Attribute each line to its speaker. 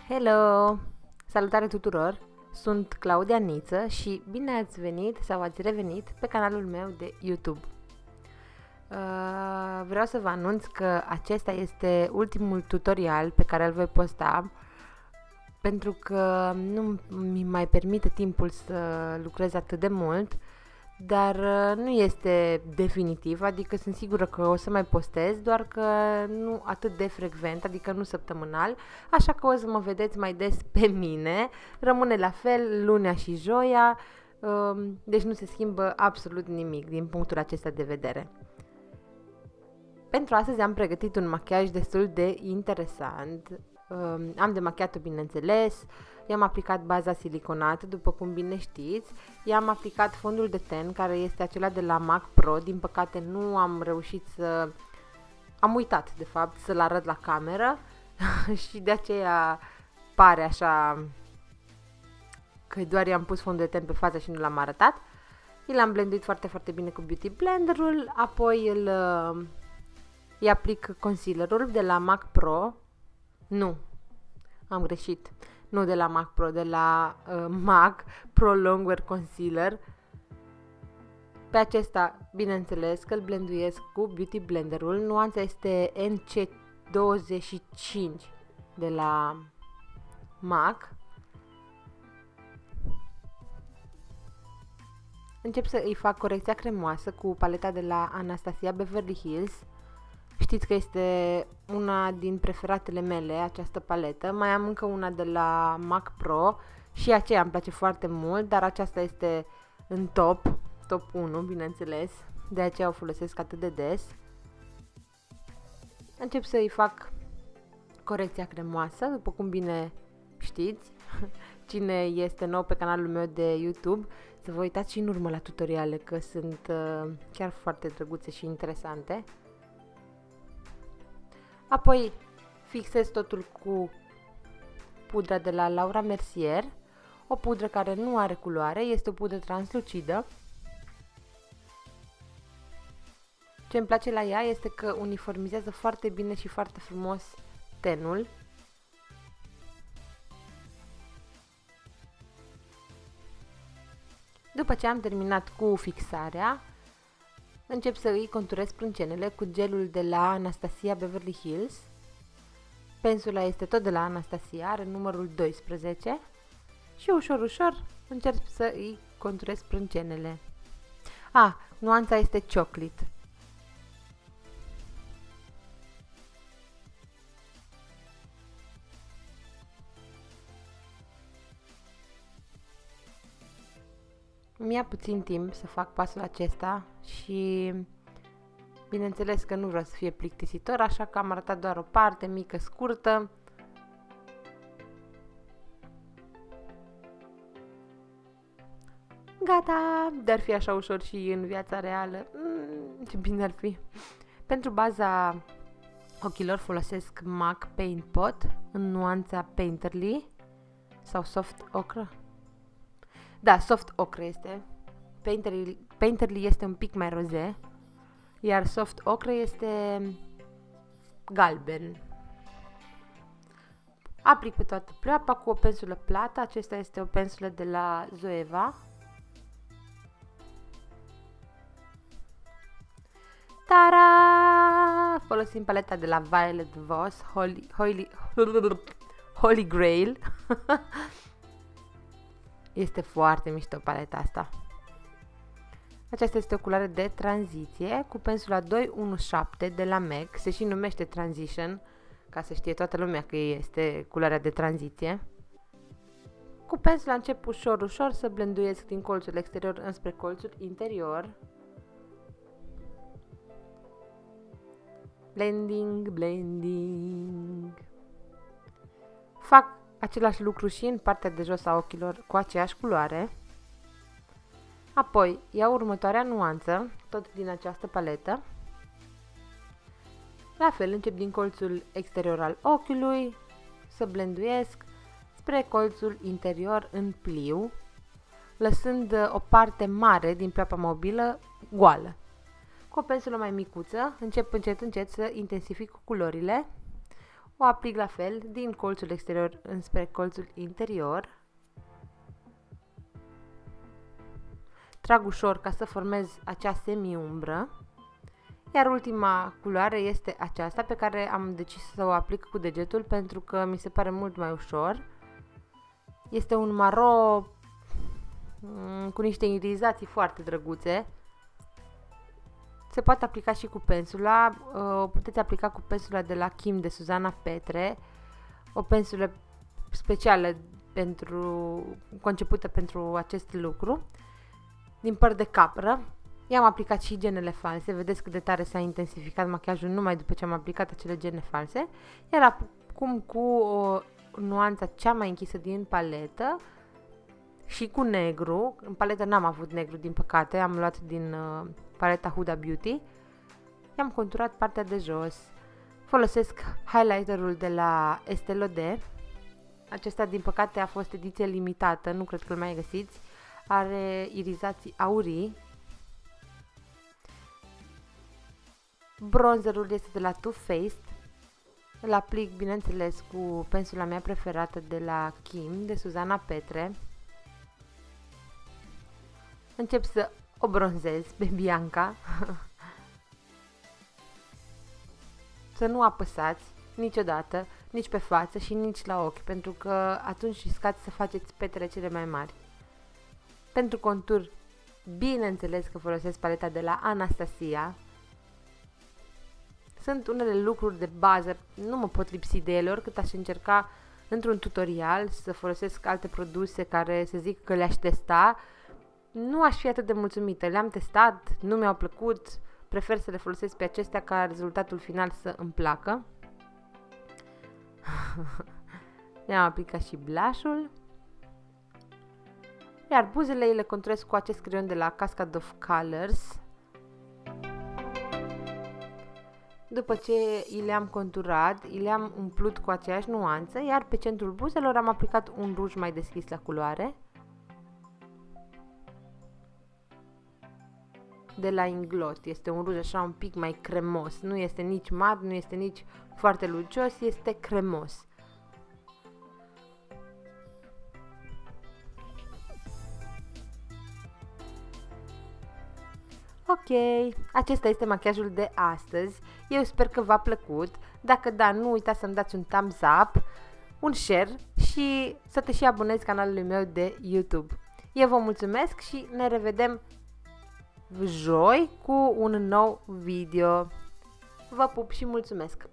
Speaker 1: Hello! Salutare tuturor! Sunt Claudia Niță și bine ați venit sau ați revenit pe canalul meu de YouTube. Vreau să vă anunț că acesta este ultimul tutorial pe care îl voi posta pentru că nu mi mai permite timpul să lucrez atât de mult, dar nu este definitiv, adică sunt sigură că o să mai postez, doar că nu atât de frecvent, adică nu săptămânal, așa că o să mă vedeți mai des pe mine, rămâne la fel lunea și joia, deci nu se schimbă absolut nimic din punctul acesta de vedere. Pentru astăzi am pregătit un machiaj destul de interesant. Am demachiat-o, bineînțeles, i-am aplicat baza siliconată, după cum bine știți, i-am aplicat fondul de ten, care este acela de la MAC Pro. Din păcate nu am reușit să... am uitat, de fapt, să-l arăt la cameră și de aceea pare așa că doar i-am pus fondul de ten pe față și nu l-am arătat. L-am blenduit foarte, foarte bine cu Beauty Blenderul, apoi îi aplic concealerul de la MAC Pro. Nu, am greșit. Nu de la MAC Pro, de la MAC Pro Longwear Concealer. Pe acesta, bineînțeles, că îl blenduiesc cu Beauty Blenderul. Nuanța este NC25 de la MAC. Încep să îi fac corecția cremoasă cu paleta de la Anastasia Beverly Hills. Știți că este una din preferatele mele, această paletă. Mai am încă una de la MAC Pro și aceea îmi place foarte mult, dar aceasta este în top 1, bineînțeles. De aceea o folosesc atât de des. Încep să îi fac corecția cremoasă, după cum bine știți. Cine este nou pe canalul meu de YouTube, să vă uitați și în urmă la tutoriale, că sunt chiar foarte drăguțe și interesante. Apoi fixez totul cu pudra de la Laura Mercier, o pudră care nu are culoare, este o pudră translucidă. Ce îmi place la ea este că uniformizează foarte bine și foarte frumos tenul. După ce am terminat cu fixarea, încep să îi conturez sprâncenele cu gelul de la Anastasia Beverly Hills. Pensula este tot de la Anastasia, are numărul 12 și ușor, ușor încerc să îi conturez sprâncenele. Nuanța este chocolate. Mi-a puțin timp să fac pasul acesta și bineînțeles că nu vreau să fie plictisitor, așa că am arătat doar o parte mică, scurtă. Gata! Dar fi așa ușor și în viața reală. Ce bine ar fi! Pentru baza ochilor folosesc MAC Paint Pot în nuanța Painterly sau Soft Ochre. Da, Soft Ochre este. Painterly este un pic mai roze, iar Soft Ochre este galben. Aplic pe toată pleoapa cu o pensulă plată. Acesta este o pensulă de la Zoeva. Tara! Folosim paleta de la Violet Voss, Holy Grail. Este foarte mișto paleta asta. Aceasta este o culoare de tranziție cu pensula 217 de la MAC. Se și numește Transition, ca să știe toată lumea că este culoarea de tranziție. Cu pensula încep ușor, ușor să blenduiesc din colțul exterior înspre colțul interior. Blending, blending. Fac același lucru și în partea de jos a ochilor cu aceeași culoare. Apoi iau următoarea nuanță, tot din această paletă. La fel încep din colțul exterior al ochiului să blenduiesc spre colțul interior în pliu, lăsând o parte mare din pleoapa mobilă goală. Cu o pensulă mai micuță încep încet, încet să intensific culorile. o aplic la fel din colțul exterior înspre colțul interior. Trag ușor ca să formez acea semi-umbră. Iar ultima culoare este aceasta pe care am decis să o aplic cu degetul pentru că mi se pare mult mai ușor. Este un maro cu niște irizații foarte drăguțe. Se poate aplica și cu pensula, o puteți aplica cu pensula de la Kim de Suzana Petre, o pensulă specială concepută pentru acest lucru, din păr de capră. I-am aplicat și genele false, vedeți cât de tare s-a intensificat machiajul numai după ce am aplicat acele gene false, iar acum cu o nuanța cea mai închisă din paletă și cu negru, în paletă n-am avut negru din păcate, am luat din paleta Huda Beauty, i-am conturat partea de jos. Folosesc highlighterul de la Estée Lauder, acesta din păcate a fost ediție limitată, nu cred că îl mai găsiți, are irizații aurii. Bronzerul este de la Too Faced, îl aplic bineînțeles cu pensula mea preferată de la Kim, de Suzana Petre. Încep să o bronzez pe Bianca. Să nu apăsați niciodată, nici pe față și nici la ochi, pentru că atunci riscați să faceți petele cele mai mari. Pentru contur, bineînțeles că folosesc paleta de la Anastasia. Sunt unele lucruri de bază, nu mă pot lipsi de ele, oricât aș încerca într-un tutorial să folosesc alte produse care să zic că le-aș testa. Nu aș fi atât de mulțumită, le-am testat, nu mi-au plăcut, prefer să le folosesc pe acestea ca rezultatul final să îmi placă. Le-am aplicat și blush-ul. Iar buzele le conturez cu acest creion de la Cascade of Colors. După ce le-am conturat, le-am umplut cu aceeași nuanță, iar pe centrul buzelor am aplicat un ruj mai deschis la culoare de la Inglot. Este un ruj așa un pic mai cremos, nu este nici mat, nu este nici foarte lucios, este cremos. Ok, acesta este machiajul de astăzi. Eu sper că v-a plăcut. Dacă da, nu uitați să-mi dați un thumbs up, un share și să te și abonezi canalului meu de YouTube. Eu vă mulțumesc și ne revedem joi cu un nou video. Vă pup și mulțumesc!